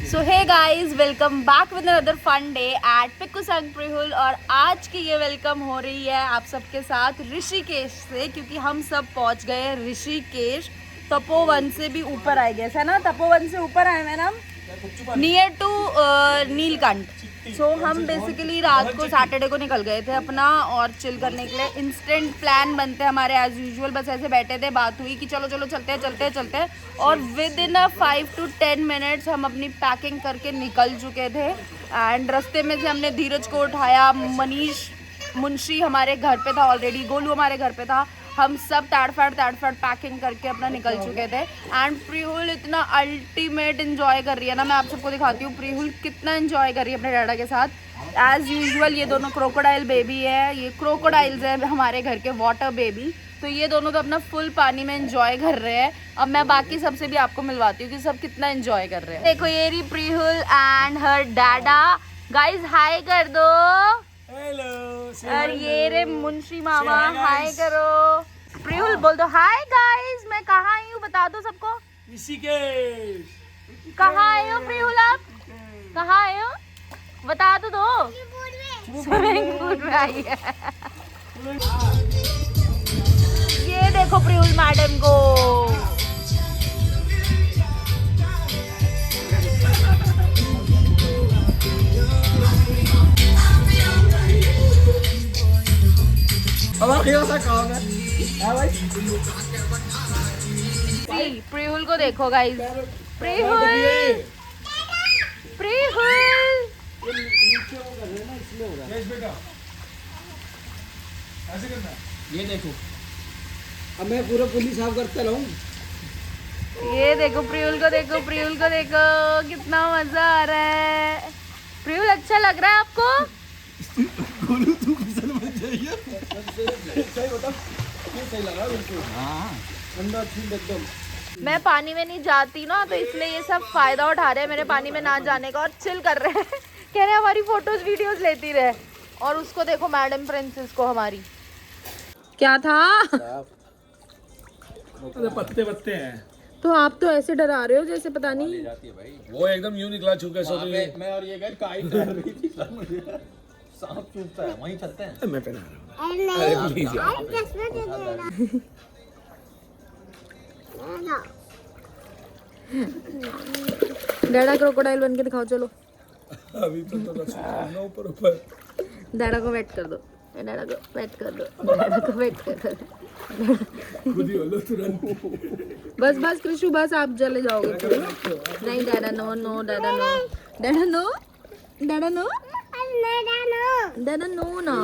So hey guys, welcome back with another fun day at Pikku संग प्रिहुल। और आज की ये वेलकम हो रही है आप सबके साथ ऋषिकेश से, क्योंकि हम सब पहुंच गए हैं ऋषिकेश। तपोवन से भी ऊपर आए गए है ना, तपोवन से ऊपर आए मैडम, नियर टू नीलकंठ। सो हम बेसिकली रात को सैटरडे को निकल गए थे अपना और चिल करने के लिए। इंस्टेंट प्लान बनते हमारे एज यूजुअल, बस ऐसे बैठे थे, बात हुई कि चलो चलो चलते हैं चलते हैं चलते हैं, और विद इन 5 to 10 मिनट्स हम अपनी पैकिंग करके निकल चुके थे। एंड रास्ते में से हमने धीरज को उठाया, मनीष मुंशी हमारे घर पे था ऑलरेडी, गोलू हमारे घर पे था, हम सब ताड़फाड़ पैकिंग करके अपना निकल चुके थे। एंड प्रिहुल इतना अल्टीमेट एंजॉय कर रही है ना, मैं आप सबको दिखाती हूँ प्रिहुल कितना एंजॉय कर रही है अपने डैडा के साथ। एज यूजुअल ये दोनों क्रोकोडाइल बेबी है, ये क्रोकोडाइल्स है हमारे घर के वाटर बेबी। तो ये दोनों तो अपना फुल पानी में एंजॉय कर रहे हैं। अब मैं बाकी सबसे भी आपको मिलवाती हूँ कि सब कितना एंजॉय कर रहे हैं। देखो ये रही प्रिहुल एंड हर डैडा। गाइज हाय कर दो। हेलो। और ये रे मुंशी मामा, हाय करो। प्रिहुल बोल दो हाय गाइस। मैं कहाँ आई हूँ बता दो सबको। ऋषिकेश। कहाँ आए हो प्रिहुल, आप कहाँ आए हो बता तो दो। स्विमिंग पूल में आई है। ये देखो प्रिहुल मैडम को। प्रिहुल को देखो गाइस, प्रिहुल प्रिहुल। ये देखो, अब मैं पूरा पुलिस साफ करता रहूं। ये देखो प्रिहुल को देखो, प्रिहुल को देखो, कितना मजा आ रहा है। प्रिहुल अच्छा लग रहा है आपको? तू फिसल मत जाइए। सही बता, ये सही लगा बिल्कुल। हाँ, ठंडा फील एकदम। मैं पानी में नहीं जाती ना, तो इसलिए ये सब फायदा उठा रहे हैं मेरे पानी में ना जाने का और चिल कर रहे हैं। कह रहे हैं हमारी फोटोज वीडियोस लेती रहे। और उसको देखो मैडम प्रिंसेस को हमारी, क्या था? पत्ते पत्ते हैं। तो आप तो ऐसे डरा रहे हो जैसे पता नहीं। वो एकदम यूं निकला छुके सो मैं और ये गए काई कर रही थी। सांप चुभता है, वहीं चलते हैं। मैं पहना रहा हूं। अरे प्लीज यार। डैडा क्रोकोडाइल बन के दिखाओ चलो। अभी तो ऊपर ऊपर। डैडा को वेट कर दो, डैडा को वेट कर दो, डैडा को वेट कर दो। खुद ही बोलो तुरंत। बस बस कृषु बस, आप चले जाओगे। नहीं डैडा नो नो, डैडा नो, डैडा नो, डैडा नो, डैडा नो ना।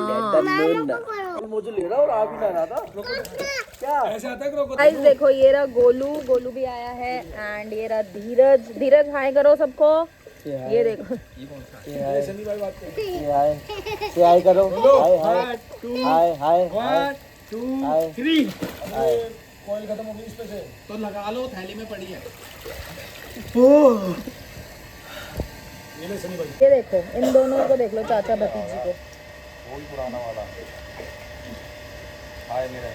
मुझे ले रहा और आ भी ना रहा था। क्या ऐसे आता है क्रोकोडाइल? गाइस देखो ये रहा गोलू, गोलू भी आया है। एंड ये रहा धीरज, धीरज हाय करो सबको। ये देखो हाय करो। हाय हाय हाय 1 2 3। कॉइल खत्म हो गई इस पे से, तो लगा लो, थैली में पड़ी है। ये ले सनी भाई, ये देखो इन दोनों को देख लो, चाचा भतीजी को। वही पुराना वाला। हाय मेरा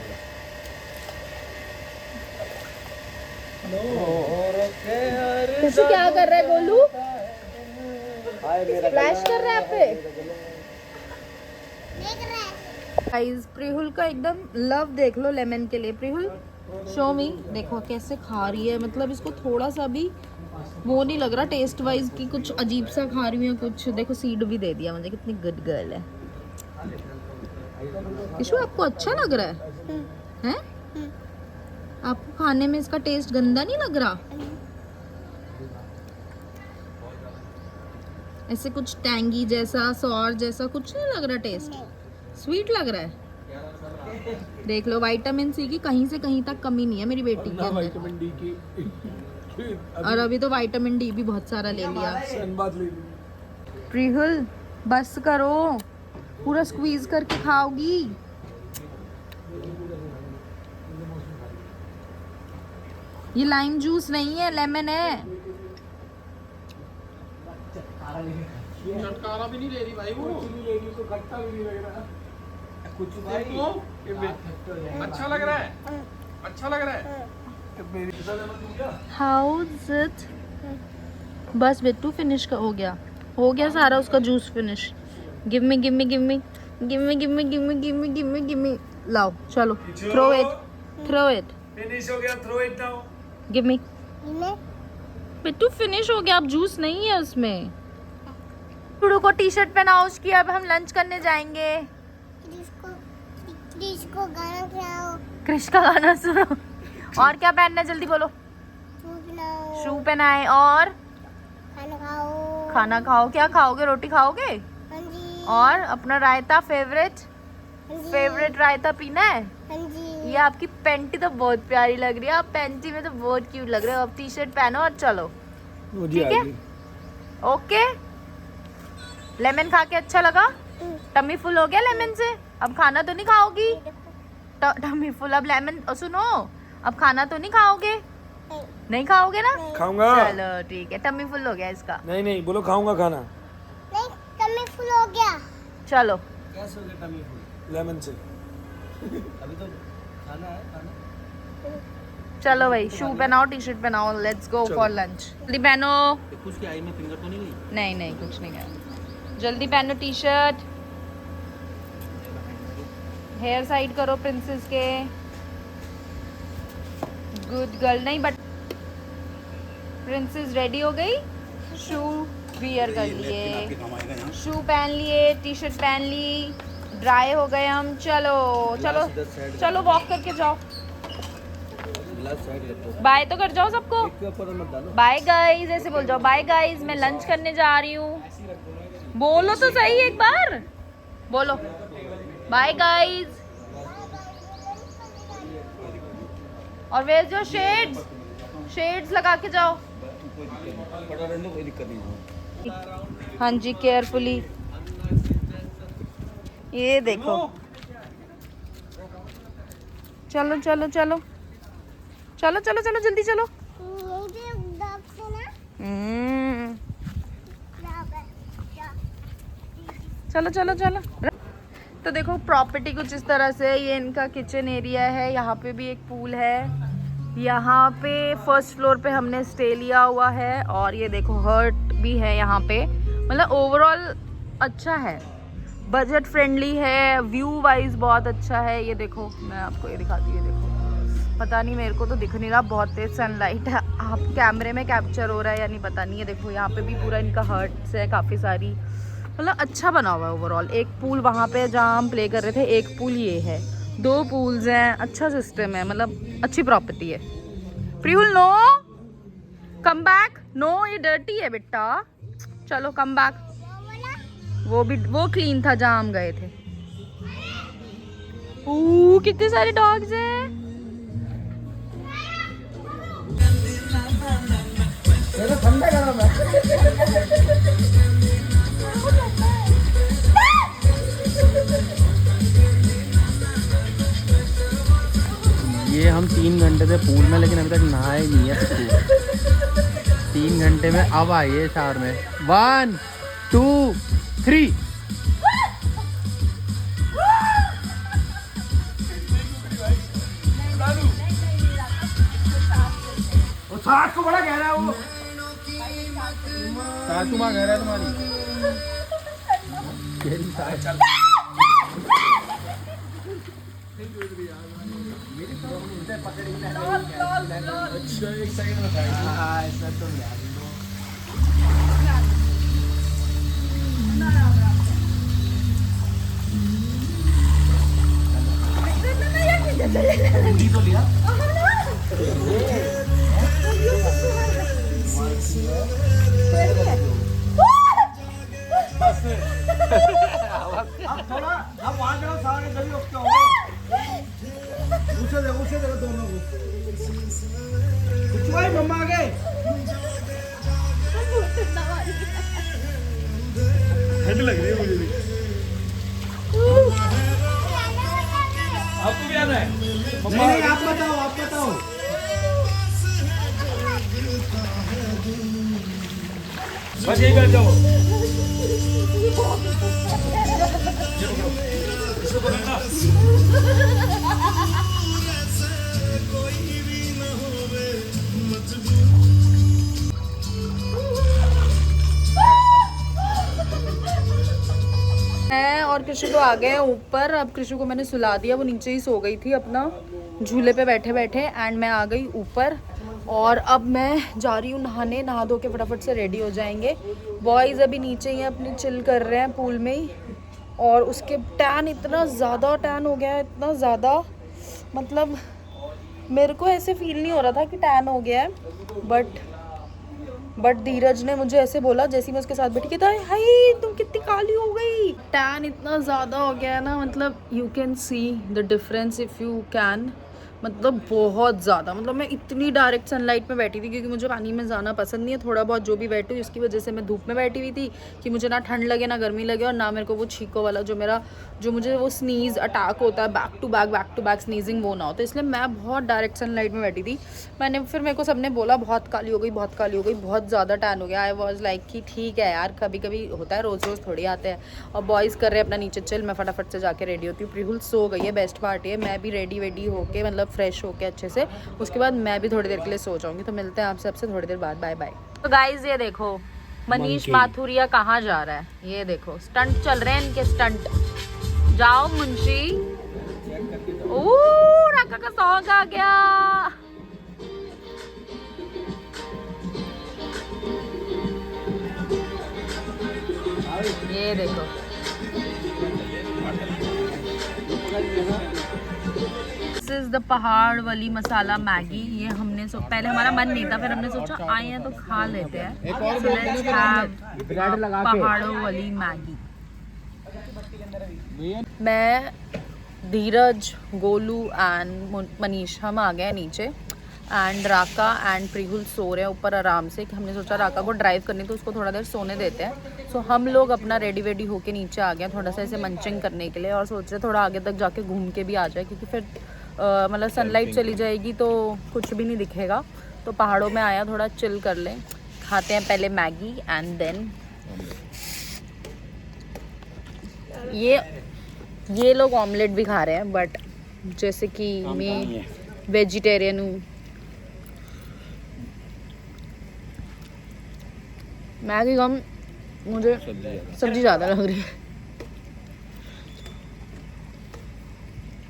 कृषु क्या कर रहा है गोलू? फ्लैश कर रहा है आप पे। गाइस प्रिहुल का एकदम लव देख लो लेमन के लिए। प्रिहुल शो मी, देखो कैसे खा रही है, मतलब इसको थोड़ा सा भी वो नहीं लग रहा टेस्ट वाइज कि कुछ अजीब सा खा रही है कुछ। देखो सीड भी दे दिया मुझे, कितनी गुड गर्ल है। किशु आपको अच्छा लग रहा है? हैं? आपको खाने में इसका टेस्ट गंदा नहीं लग रहा? ऐसे कुछ टैंगी जैसा, सॉर जैसा कुछ नहीं लग रहा टेस्ट? स्वीट लग रहा है? देख लो विटामिन सी की कहीं से कहीं तक कमी नहीं है मेरी बेटी के अंदर। विटामिन डी की और अभी तो विटामिन डी भी बहुत सारा ले लिया। धन्यवाद ले ली। प्रिहुल बस करो, पूरा स्क्वीज करके खाओगी। ये लाइम जूस नहीं है, लेमन है। चटकारा भी नहीं ले रही भाई, वो कुछ नहीं ले रही, तो खट्टा भी नहीं लग रहा कुछ देखो। अच्छा लग रहा है, अच्छा लग रहा है। How's it? बस बिट्टू फिनिश का हो गया सारा उसका juice finish. Give me give me give me give me give me give me give me give me give me. लाओ चलो थ्रो इट फिनिश हो गया, throw it now. Give me. Bittu finish हो गया, अब जूस नहीं है उसमें। टुडू को टी शर्ट पहनाओ उसकी, अब हम लंच करने जाएंगे। क्रिश का गाना सुनो। और क्या पहनना है जल्दी बोलो। शू पहनाए और खाना खाओ। क्या खाओगे, रोटी खाओगे? और अपना रायता फेवरेट रायता पीना है। ये आपकी पैंटी तो बहुत प्यारी लग रही है, आप पैंटी में तो बहुत क्यूट लग रहे हो। अब टी शर्ट पहनो और चलो, ठीक है? ओके। लेमन खा के अच्छा लगा? टमी फुल हो गया लेमन से? अब खाना तो नहीं खाओगी? Tummy full. अब लेमन सुनो, अब खाना तो नहीं खाओगे? नहीं खाओगे ना? खाऊंगा। चलो ठीक है, टमी फुल हो गया इसका। नहीं बोलो खाऊंगा खाना। नहीं, टमी फुल हो गया। चलो कैसे हो गया टमी फुल? लेमन से। अभी तो खाना है खाना। चलो भाई, शू पहनाओ, टी शर्ट पहनाओ, लेट्स गो फॉर लंच। जल्दी पहनो। उसकी आई में फिंगर तो नहीं गई? नहीं कुछ नहीं गया। जल्दी पहनो टी शर्ट। हेयर साइड करो प्रिंसेस के। Good girl. नहीं बट प्रिंसेस रेडी हो गई। शू वियर कर लिए, शू पहन लिए, टी शर्ट पहन ली, ड्राई हो गए हम। चलो वॉक करके जाओ। बाय तो कर जाओ सबको। बाय गाइस ऐसे बोल जाओ, बाय गाइस मैं लंच करने जा रही हूँ। बोलो तो सही एक बार, बोलो बाय गाइस। और वेयर जो शेड्स लगा के जाओ। कोई दिक्कत नहीं। हाँ जी, केयरफुली। ये देखो, चलो जल्दी चलो। चलो। तो देखो प्रॉपर्टी कुछ इस तरह से, ये इनका किचन एरिया है। यहाँ पे भी एक पूल है। यहाँ पे फर्स्ट फ्लोर पे हमने स्टे लिया हुआ है। और ये देखो हर्ट भी है यहाँ पे। मतलब ओवरऑल अच्छा है, बजट फ्रेंडली है, व्यू वाइज बहुत अच्छा है। ये देखो मैं आपको ये दिखाती हूँ। ये देखो, पता नहीं मेरे को तो दिख नहीं रहा, बहुत तेज सनलाइट है। आप कैमरे में कैप्चर हो रहा है या नहीं पता नहीं है। देखो यहाँ पे भी पूरा इनका हर्ट्स है काफ़ी सारी। मतलब अच्छा बना हुआ है ओवरऑल। एक पूल वहाँ पे जहाँ हम प्ले कर रहे थे, एक पूल ये है, 2 पूल्स हैं। अच्छा सिस्टम है, मतलब अच्छी प्रॉपर्टी है। प्रिहुल नो कम बैक। नो ये डर्टी है बेटा, चलो कम बैक। वो क्लीन था जहाँ हम गए थे। कितने सारे डॉग्स हैं। ठंडा गरम है। ये हम 3 घंटे से पूल में, लेकिन अभी तक नहाए नहीं है। 3 घंटे में अब आइए शावर में। 1 2 3। वो साठ को बड़ा कह रहा है। वो साठ तुम्हारा कह रहा है तुम्हारी। अच्छा एक सेकंड में ऐसा तो हिंदी तो लिया। अब थोड़ा अब वहाँ जाओ, सारे जल्दी ओके होंगे। उसे दे दोनों को। कुछ भाई मम्मा आ गए। ठंड लग रही है मुझे भी। आपको भी आना है? नहीं आप बताओ। बस यही कर जाओ। इसको पकड़ना। कृषि तो आ गए हैं ऊपर। अब कृषि को मैंने सुला दिया, वो नीचे ही सो गई थी अपना झूले पे बैठे बैठे, एंड मैं आ गई ऊपर। और अब मैं जा रही हूँ नहाने, नहा धो के फटाफट से रेडी हो जाएंगे। बॉयज़ अभी नीचे ही अपनी चिल कर रहे हैं पूल में ही। और उसके टैन, इतना ज़्यादा टैन हो गया है, इतना ज़्यादा, मतलब मेरे को ऐसे फील नहीं हो रहा था कि टैन हो गया है, बट धीरज ने मुझे ऐसे बोला जैसे ही मैं उसके साथ बैठी, कहता है हाय तुम कितनी काली हो गई। टैन इतना ज़्यादा हो गया है ना, मतलब you can see the difference if you can, मतलब बहुत ज़्यादा। मतलब मैं इतनी डायरेक्ट सनलाइट में बैठी थी क्योंकि मुझे पानी में जाना पसंद नहीं है, थोड़ा बहुत जो भी बैठूँ इसकी वजह से मैं धूप में बैठी हुई थी कि मुझे ना ठंड लगे ना गर्मी लगे, और ना मेरे को वो छींको वाला जो मुझे वो स्नीज़ अटैक होता है, बैक टू बैक स्नीजिंग, वो ना हो। तो इसलिए मैं बहुत डायरेक्ट सनलाइट में बैठी थी। फिर मेरे को सबने बोला बहुत काली हो गई, बहुत ज़्यादा टैन हो गया। आई वॉज लाइक कि ठीक है यार, कभी कभी होता है, रोज़ रोज़ थोड़ी आते हैं। और बॉयज़ कर रहे हैं अपना नीचे चिल, मैं फटाफट से जाके रेडी होती हूँ। प्रिहुल सो गई है, बेस्ट पार्ट है, मैं भी रेडी होके मतलब फ्रेश होके अच्छे से, उसके बाद मैं भी थोड़ी देर के लिए सो जाऊंगी। तो मिलते हैं आप सबसे थोड़ी देर बाद, बाय बाय। तो गाइज ये देखो मनीष माथुरिया कहाँ जा रहा है, ये देखो स्टंट चल रहे हैं इनके, स्टंट। जाओ मुंशी। ओह राका का सॉन्ग आ गया। ये देखो दिस इज द पहाड़ वाली मसाला मैगी। ये हमने पहले हमारा मन नहीं था, फिर हमने सोचा आए हैं तो खा लेते हैं। पहाड़ों वाली मैगी। मैं, धीरज, गोलू एंड मनीष हम आ गए नीचे, एंड राका एंड प्रिहुल सो रहे हैं ऊपर आराम से। कि हमने सोचा राका को ड्राइव करनी तो उसको थोड़ा देर सोने देते हैं। सो हम लोग अपना रेडी होके नीचे आ गए थोड़ा सा ऐसे मंचिंग करने के लिए, और सोच रहे थोड़ा आगे तक जाके घूम के भी आ जाए, क्योंकि फिर मतलब सनलाइट चली जाएगी तो कुछ भी नहीं दिखेगा। तो पहाड़ों में आया, थोड़ा चिल कर लें। खाते हैं पहले मैगी एंड देन ये लोग ऑमलेट भी खा रहे हैं, बट जैसे कि मैं वेजिटेरियन हूँ, मैगी कम, मुझे सब्जी ज़्यादा लग रही है,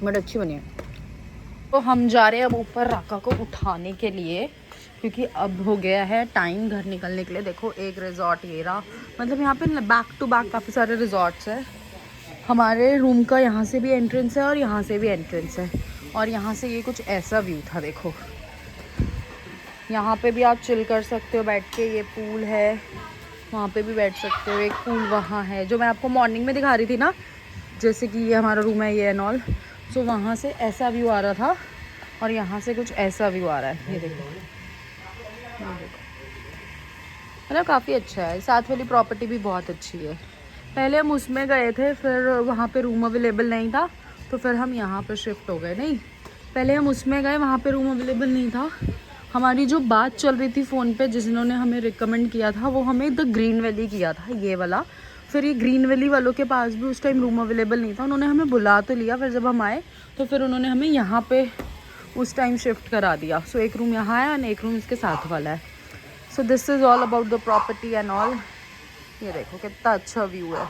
बट अच्छी बनी है। तो हम जा रहे हैं अब ऊपर राका को उठाने के लिए, क्योंकि अब हो गया है टाइम घर निकलने के लिए। देखो एक रिजॉर्ट ये रहा, मतलब यहाँ पे बैक टू बैक काफ़ी सारे रिजॉर्ट्स हैं। हमारे रूम का यहाँ से भी एंट्रेंस है और यहाँ से भी एंट्रेंस है, और यहाँ से ये कुछ ऐसा व्यू था। देखो यहाँ पे भी आप चिल कर सकते हो बैठ के, ये पूल है, वहाँ पे भी बैठ सकते हो। एक पूल वहाँ है जो मैं आपको मॉर्निंग में दिखा रही थी ना, जैसे कि ये हमारा रूम है ये एंड ऑल। सो वहाँ से ऐसा व्यू आ रहा था, और यहाँ से कुछ ऐसा व्यू आ रहा है। ये देखो, मतलब काफ़ी अच्छा है। साथ वाली प्रॉपर्टी भी बहुत अच्छी है। पहले हम उसमें गए थे, फिर वहाँ पे रूम अवेलेबल नहीं था, तो फिर हम यहाँ पे शिफ्ट हो गए। नहीं, पहले हम उसमें गए, वहाँ पे रूम अवेलेबल नहीं था। हमारी जो बात चल रही थी फ़ोन पे, जिन्होंने हमें रिकमेंड किया था, वो हमें द ग्रीन वैली किया था, ये वाला। फिर ये ग्रीन वैली वालों के पास भी उस टाइम रूम अवेलेबल नहीं था, उन्होंने हमें बुला तो लिया, फिर जब हम आए तो फिर उन्होंने हमें यहाँ पे उस टाइम शिफ्ट करा दिया। सो एक रूम यहाँ है और एक रूम इसके साथ वाला है। So this is all about the property and all. ये देखो कितना अच्छा व्यू है।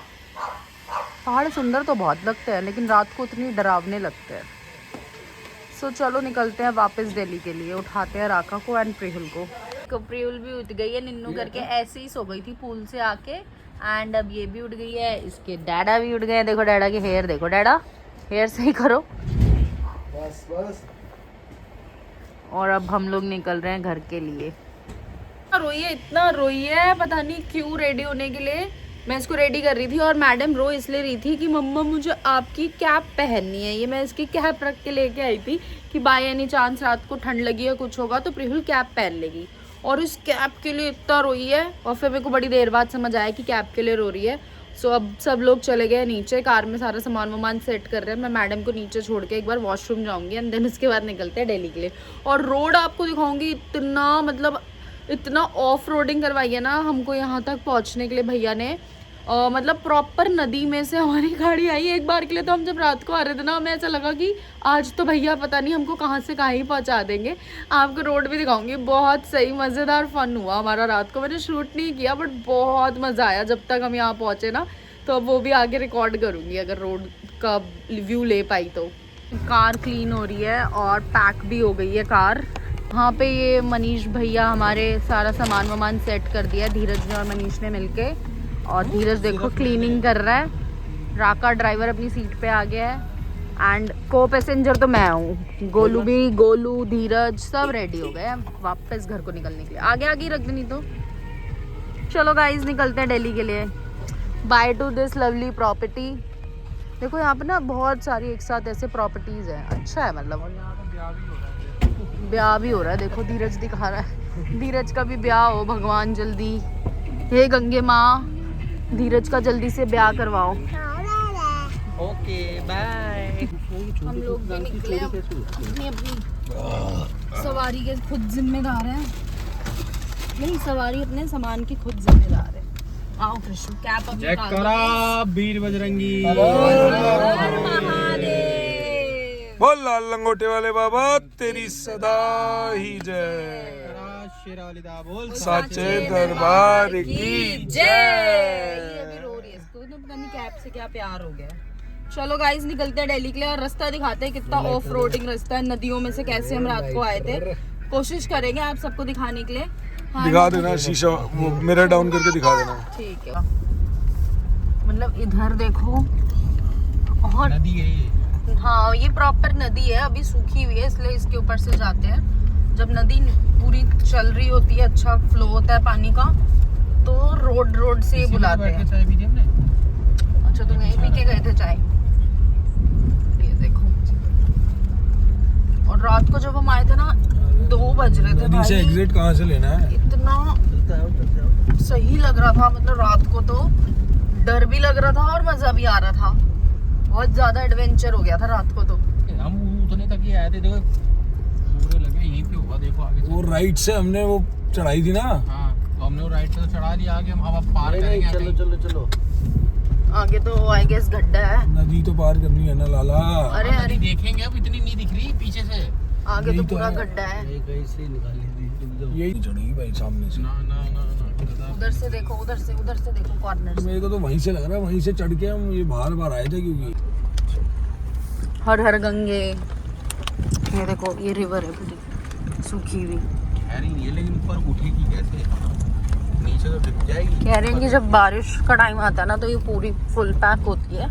पहाड़ सुंदर तो बहुत लगते हैं, लेकिन रात को उतनी डरावने लगते हैं। सो चलो निकलते हैं वापस दिल्ली के लिए। उठाते हैं राका को एंड प्रिहुल को। प्रिहुल भी उठ गई है निन्नू करके, ऐसे ही सो गई थी पूल से आके, एंड अब ये भी उठ गई है, इसके डैडा भी उठ गए हैं। देखो डैडा के हेयर, देखो डैडा हेयर सही करो। बस। और अब हम लोग निकल रहे हैं घर के लिए। इतना रोई है, पता नहीं क्यों रेडी होने के लिए। मैं इसको रेडी कर रही थी और मैडम रो इसलिए रही थी कि मम्मा मुझे आपकी कैप पहननी है। ये मैं इसकी कैप रख के लेके आई थी कि बाय एनी चांस रात को ठंड लगी या कुछ होगा तो प्रिहुल कैप पहन लेगी, और इस कैप के लिए इतना रोई है। और फिर मेरे को बड़ी देर बाद समझ आया कि कैप के लिए रो रही है। सो अब सब लोग चले गए नीचे, कार में सारा सामान वामान सेट कर रहे हैं। मैं मैडम को नीचे छोड़ के एक बार वॉशरूम जाऊँगी, एंड देन उसके बाद निकलते हैं दिल्ली के लिए। और रोड आपको दिखाऊँगी, इतना मतलब इतना ऑफ रोडिंग करवाई है ना हमको यहाँ तक पहुँचने के लिए भैया ने। मतलब प्रॉपर नदी में से हमारी गाड़ी आई एक बार के लिए। तो हम जब रात को आ रहे थे ना, हमें ऐसा लगा कि आज तो भैया पता नहीं हमको कहाँ से कहाँ ही पहुँचा देंगे। आपको रोड भी दिखाऊंगी। बहुत सही मज़ेदार फ़न हुआ हमारा रात को। मैंने शूट नहीं किया, बट बहुत मज़ा आया जब तक हम यहाँ पहुँचे ना। तो अब वो भी आगे रिकॉर्ड करूँगी अगर रोड का व्यू ले पाई तो। कार क्लीन हो रही है और पैक भी हो गई है कार। वहाँ पे ये मनीष भैया हमारे सारा सामान वामान सेट कर दिया धीरज ने और मनीष ने मिलके। और धीरज देखो क्लीनिंग कर रहा है। राका ड्राइवर अपनी सीट पे आ गया है एंड को पैसेंजर तो मैं हूँ। गोलू धीरज सब रेडी हो गए हैं वापस घर को निकलने के लिए। आगे आगे रख देनी तो। चलो गाइस निकलते हैं दिल्ली के लिए। By two this lovely property. देखो यहाँ पे ना बहुत सारी एक साथ ऐसे प्रॉपर्टीज है। अच्छा है मतलब ब्याह भी हो रहा है। देखो धीरज दिखा रहा है। धीरज का भी ब्याह हो भगवान जल्दी। हे गंगे माँ धीरज का जल्दी से ब्याह करवाओ। Okay bye. हम लोग भी निकले अपनी सवारी के खुद जिम्मेदार हैं। नहीं सवारी अपने सामान की खुद जिम्मेदार है। आओ कृष्ण कैप अब चेक निकाल करा वीर बजरंगी। हर महादेव। बोल लाल लंगोटे वाले बाबा तेरी सदा ही जय। शेरालिदा बोल साचे दरबार की जय। ये अभी रो रही है। इसको ना पता नहीं कैप से क्या प्यार हो गया है। चलो गाइस निकलते हैं दिल्ली के लिए और रास्ता दिखाते हैं कितना ऑफ रोडिंग रास्ता है। नदियों में से कैसे हम रात को आए थे। कोशिश करेंगे आप सबको दिखाने के लिए। हाँ, दिखा देना शीशा वो मिरर डाउन करके दिखा देना। ठीक है। मतलब इधर देखो और नदी है ये। हाँ ये प्रॉपर नदी है। अभी सूखी हुई है इसलिए इसके ऊपर से जाते हैं। जब नदी पूरी चल रही होती है अच्छा फ्लो होता है पानी का तो रोड से बुलाते हैं। चाय पी हमने। अच्छा तुम यहीं पी के गए थे चाय। ये देखो और रात को जब हम आए थे ना 2 बज रहे थे नदी से भाई। एग्जिट कहाँ से लेना है? इतना सही लग रहा था मतलब रात को तो डर भी लग रहा था और मजा भी आ रहा था। बहुत ज्यादा एडवेंचर हो गया था रात को तो। हम उतने तक ही आए थे। देखो पूरे लगे यहीं पे होगा। देखो आगे वो राइट से हमने वो चढ़ाई थी ना। हाँ तो हमने वो राइट से तो चढ़ा दिया। आगे हम हवा पार करेंगे। चलो आगे तो आई गेस गड्ढा है। नदी तो पार करनी है ना लाला। अरे अरे देखेंगे अब इतनी नहीं दिख रही पीछे से। आगे तो यही तो पूरा है। गड्ढा है। यही चढ़ेगी भाई सामने से। ना उधर से देखो उधर से देखो कॉर्नर से। मेरे को तो वहीं से लग रहा है वहीं से चढ़ के हम ये बार आए थे क्योंकि हर हर गंगे। ये देखो ये रिवर है पूरी सूखी हुई। कह रही है लेकिन ऊपर उठेगी कैसे? नीचे तो डूब जाएगी। कह रहे हैं कि जब बारिश का टाइम आता है ना तो ये पूरी फुल पैक होती है।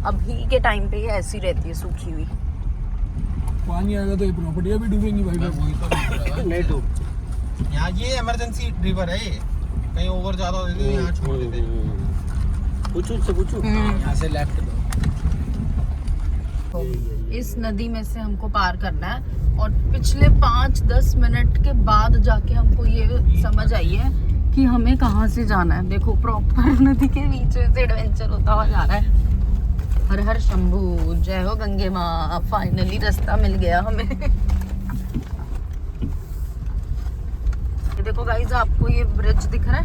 अभी के टाइम पे ये ऐसी रहती है सूखी हुई। पानी आएगा तो ये प्रॉपर्टियां भी डूबेंगी भाई। वही तो नहीं डूब। यहाँ ये इमरजेंसी रिवर है। कहीं ओवर ज्यादा हो जाती है यहाँ छोड़ देते हैं। यहाँ से लेफ्ट लो। इस नदी में से हमको पार करना है और पिछले 5-10 मिनट के बाद जाके हमको ये समझ आई है कि हमें कहाँ से जाना है। देखो प्रॉपर नदी के बीच से एडवेंचर होता हुआ जा रहा है। हर हर शंभू जय हो गंगे माँ। फाइनली रास्ता मिल गया हमें। ये देखो गाइस आपको ये ब्रिज दिख रहा है।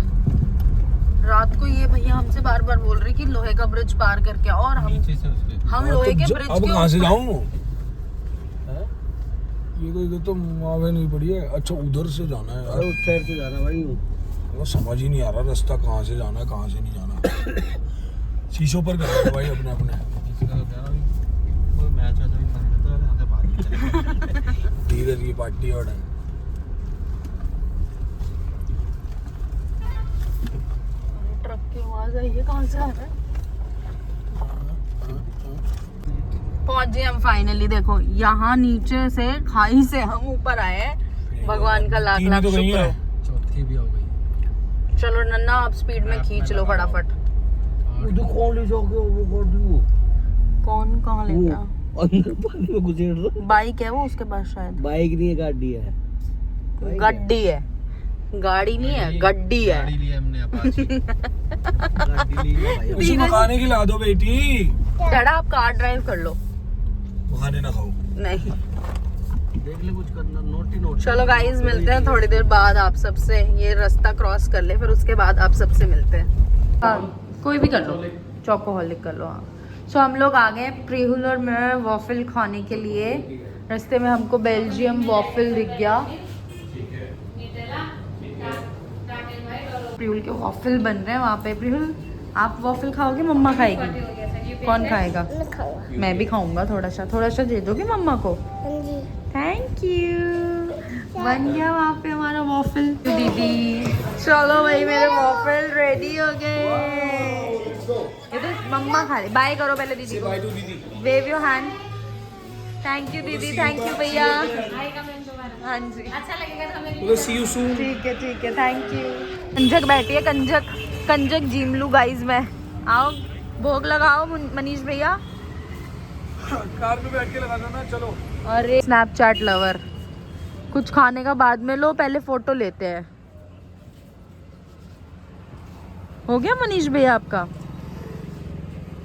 रात को ये भैया हमसे बार बार बोल रही कि लोहे का ब्रिज पार करके आओ और हम लोहे के ब्रिज अब के कहाँ से ऊपर- जाऊँ? ये तो मावे नहीं पड़ी है। अच्छा उधर से जाना है यार। उस साइड से जाना भाई। वो समझ ही नहीं आ रहा रास्ता कहाँ से जाना है कहाँ से नहीं जाना। शीशों पर कर भाई अपने कोई मैच वैच भी करना तो यहाँ से बात धीरज की पार्टी और ट्रक की आवाज आई है। कहाँ से आ रहा है? पहुंच गए हम फाइनली। देखो यहाँ नीचे से खाई से हम ऊपर आए हैं। भगवान का लाख लाख तो शुक्र हो। चौथी भी हो गई। चलो नन्ना आप स्पीड में खींच लो फटाफट। कौन ले जाओगे वो कौन कहाँ ले गया? अंदर पानी में घुसेड़ दो। बाइक है वो उसके पास शायद। बाइक नहीं है गाड़ी है। गड्डी है। गाड़ी नहीं है गड्डी है। गाड़ी ली हमने अपाची। गाड़ी ली है भाई। उसी मकाने की ला दो बेटी। डैडा आप कार ड्राइव कर लो। खाने ना खाओ। नहीं देख ले कुछ करना नोट ही नोट। चलो गाइस मिलते हैं थोड़ी देर बाद आप सबसे। ये रास्ता क्रॉस कर ले फिर उसके बाद आप सबसे मिलते हैं। कोई भी कर लो। चॉकोहॉलिक कर लो। हाँ सो हम लोग आ गए प्रिहुल और मैं वॉफल खाने के लिए। रास्ते में हमको बेल्जियम वॉफल दिख गया। प्रिहुल के वॉफल बन रहे हैं वहाँ पे। प्रिहुल आप वॉफल खाओगे, मम्मा खाएगी? कौन खाएगा? मैं खाऊंगा। मैं भी खाऊंगा। थोड़ा सा दे दोगे मम्मा को? हाँ जी। Thank you. बन गया वहाँ पे हमारा वॉफल। दीदी चलो भाई, मेरे वॉफल रेडी हो गए। ये तो मम्मा खा ले। बाय करो पहले दीदी को। Wave your hand. Thank you दीदी, थैंक यू भैया। हाँ जी, अच्छा लगेगा तो हमें सी यू सून। ठीक है, थैंक यू। कंजक बैठी है, कंजक जीमलू गाइस में। आओ भोग लगाओ मनीष भैया। कार में बैठ के लगाना ना, चलो। अरे स्नैपचैट लवर, कुछ खाने का बाद में लो, पहले फोटो लेते हैं। हो गया मनीष भैया आपका?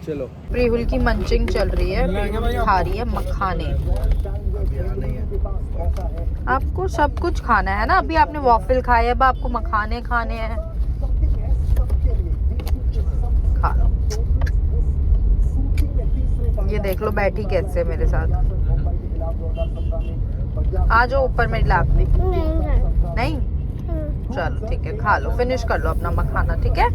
चलो। प्रिहुल की मंचिंग चल रही है, प्रिहुल खा रही है मखाने। आपको सब कुछ खाना है ना, अभी आपने वॉफल खाए, अब आपको मखाने खाने हैं। खा लो। ये देख लो बैठी कैसे मेरे साथ। आ जाओ ऊपर मेरी लैप में। नहीं? चलो ठीक है, खा लो, फिनिश कर लो अपना मखाना, ठीक है।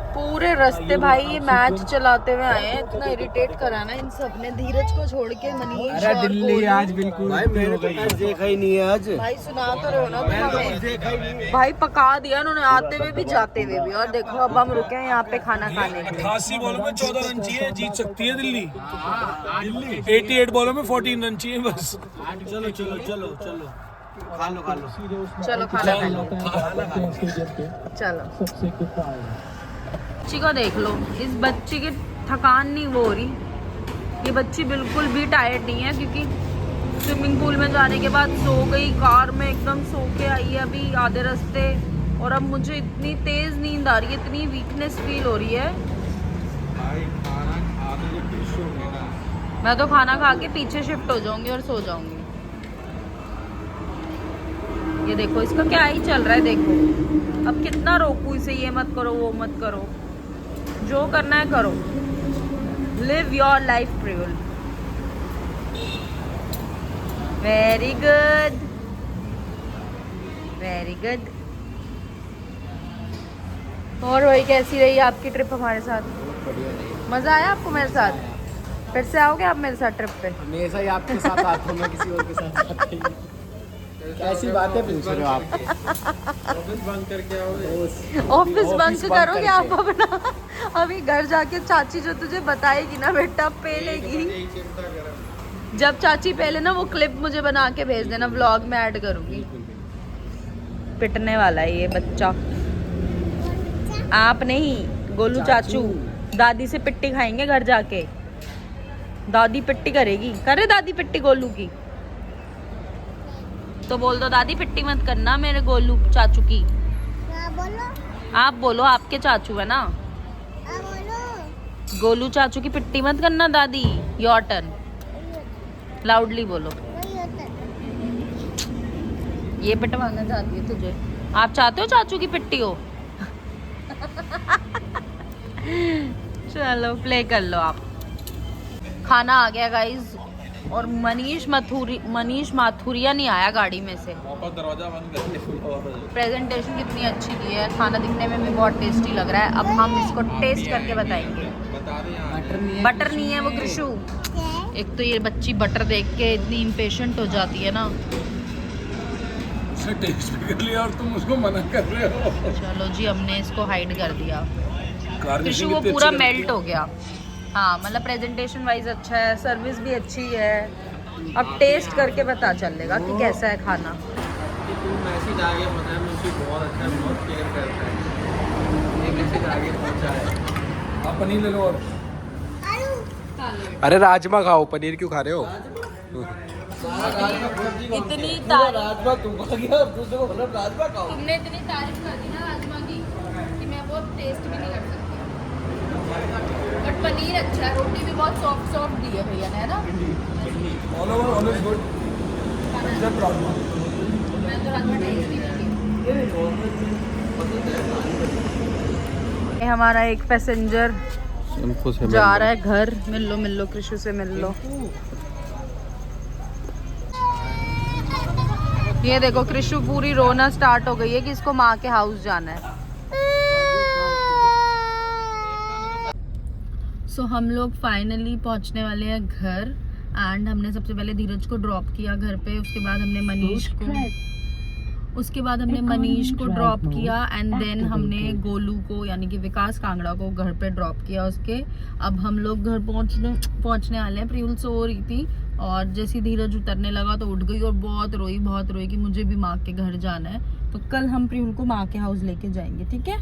पूरे रास्ते भाई ये मैच चलाते हुए आए हैं, इतना इरिटेट करा ना इन सब ने, धीरज को छोड़ के मनीष और दिल्ली आज बिल्कुल भाई, मैंने तो कुछ देखा ही नहीं है आज। भाई सुना तो रहे हो ना तुम हमें। भाई पका दिया उन्होंने, आते हुए भी जाते हुए भी। और देखो अब हम रुके हैं यहाँ पे खाना खाने के लिए। 88 बॉलों में 14 रन चाहिए, जीत सकती है दिल्ली। 88 बॉलों में 14 रन चाहिए बस। चलो चलो चलो चलो, खा लो चलो खाना खा लो। चलो बच्ची को देख लो, इस बच्ची की थकान नहीं वो हो रही। ये बच्ची बिल्कुल भी टायर्ड नहीं है, क्योंकि स्विमिंग पूल में जाने के बाद सो गई, कार में एकदम सो के आई है अभी आधे रास्ते। और अब मुझे इतनी तेज नींद आ रही है, इतनी वीकनेस फील हो रही है। मैं तो खाना खा के पीछे शिफ्ट हो जाऊंगी और सो जाऊंगी। ये देखो इसका क्या ही चल रहा है, देखो अब कितना रोकूं इसे, ये मत करो वो मत करो, जो करना है करो। Live your life Priyul. Very good, very good. और वही कैसी रही आपकी ट्रिप हमारे साथ? मजा आया आपको मेरे साथ? फिर से आओगे आप मेरे साथ ट्रिप पे? हमेशा ही आपके साथ आता हूँ, मैं किसी और के साथ आता ही नहीं। ऐसी बातें पूछ रहे हो आप? ऑफिस बंद करके आओगे? ऑफिस बंक करोगे आप अपना? अभी घर जाके चाची जो तुझे बताएगी ना बेटा, पेलेगी। यही चिंता करा। जब चाची पहले ना वो क्लिप मुझे बना के भेज देना, व्लॉग में ऐड करूंगी। पिटने वाला है ये बच्चा। आप नहीं, गोलू चाचू दादी से पिट्टी खाएंगे घर जाके। दादी पिट्टी करेगी, करे दादी पिट्टी गोलू की? तो बोल दो दादी पिट्टी मत करना मेरे गोलू चाचू की। बोलो। आप बोलो, आपके चाचू है ना। बोलो। गोलू चाचू की पिट्टी मत करना दादी। योर टर्न, लाउडली बोलो। ये पिटवाना चाहती है तुझे? आप चाहते हो चाचू की पिट्टी हो? चलो प्ले कर लो आप। खाना आ गया गाइज, और मनीष माथुरिया नहीं आया गाड़ी में से। वापस दरवाजा बंद करके प्रेजेंटेशन कितनी अच्छी की है, खाना दिखने में भी बहुत टेस्टी लग रहा है। अब हम इसको टेस्ट करके बताएंगे। बता रहे हैं बटर नहीं है वो कृषु। एक तो ये बच्ची बटर देख के इतनी इम्पेशेंट हो जाती है ना। उसे टेस्ट भी कर लिया और तुम उसको मना कर रहे हो। चलो जी, हमने इसको हाइड कर दिया। गार्निशिंग कृषु वो कितनी पूरा अच्छी मेल्ट हो गया। हाँ मतलब प्रेजेंटेशन वाइज अच्छा है, सर्विस भी अच्छी है। अब टेस्ट करके पता चलेगा कि कैसा है खाना। तू मैसेज आ गया, पता है मुझे बहुत अच्छा है, बहुत केयर करता है। ये मैसेज आगे पहुंचा है। आप पनीर ले लो। और अरे राजमा खाओ, पनीर क्यों खा रहे हो? इतनी तारीफ, राजमा तुम खा गया, दूसरे को बोलो राजमा खाओ। तुमने इतनी तारीफ कर दी ना राजमा की कि मैं वो टेस्ट भी नहीं कर सकती। बट पनीर अच्छा है, रोटी भी बहुत सॉफ्ट सॉफ्ट दी है भैया ने, है ना? All over all is good. Except rajma. मैं तो राजमा टेस्ट ही नहीं की। हमारा एक पैसेंजर जा रहा है घर। मिल लो कृषु से मिल लो। ये देखो कृषु पूरी रोना स्टार्ट हो गई है कि इसको माँ के हाउस जाना है। सो हम लोग फाइनली पहुंचने वाले हैं घर एंड हमने सबसे पहले धीरज को ड्रॉप किया घर पे, उसके बाद हमने मनीष को ड्रॉप किया एंड देन हमने गोलू को यानी कि विकास कांगड़ा को घर पे ड्रॉप किया उसके। अब हम लोग घर पहुंचने वाले हैं। प्रियुल सो रही थी और जैसे धीरज उतरने लगा तो उठ गई और बहुत रोई कि मुझे भी माँ के घर जाना है। तो कल हम प्रियुल को माँ के हाउस लेके जाएंगे, ठीक है?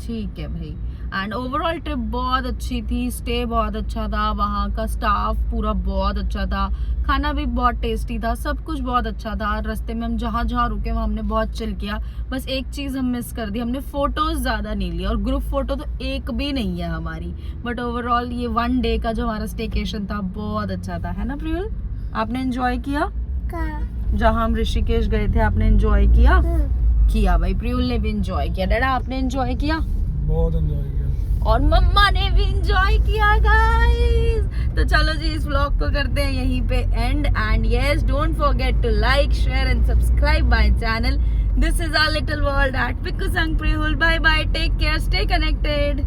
ठीक है भाई। एंड ओवरऑल ट्रिप बहुत अच्छी थी, स्टे बहुत अच्छा था, वहाँ का स्टाफ पूरा बहुत अच्छा था, खाना भी बहुत टेस्टी था, सब कुछ बहुत अच्छा था। रास्ते में हम जहाँ रुके वहाँ हमने बहुत चिल किया। बस एक चीज़ हम मिस कर दी, हमने फोटोज ज़्यादा नहीं लिया और ग्रुप फोटो तो एक भी नहीं है हमारी। बट ओवरऑल ये 1 डे का जो हमारा स्टेकेशन था बहुत अच्छा था, है ना प्रियुल? आपने एंजॉय किया? जहाँ हम ऋषिकेश गए थे आपने एंजॉय किया? किया भाई, प्रियुल ने भी एंजॉय किया। डैडा आपने एंजॉय किया? बहुत एंजॉय किया और मम्मा ने भी एंजॉय किया गाइस। तो चलो जी इस व्लॉग को करते हैं यहीं पे and yes don't forget to like share and subscribe my channel. This is our little world at Piku संग Prihul. Bye bye, take care, stay connected.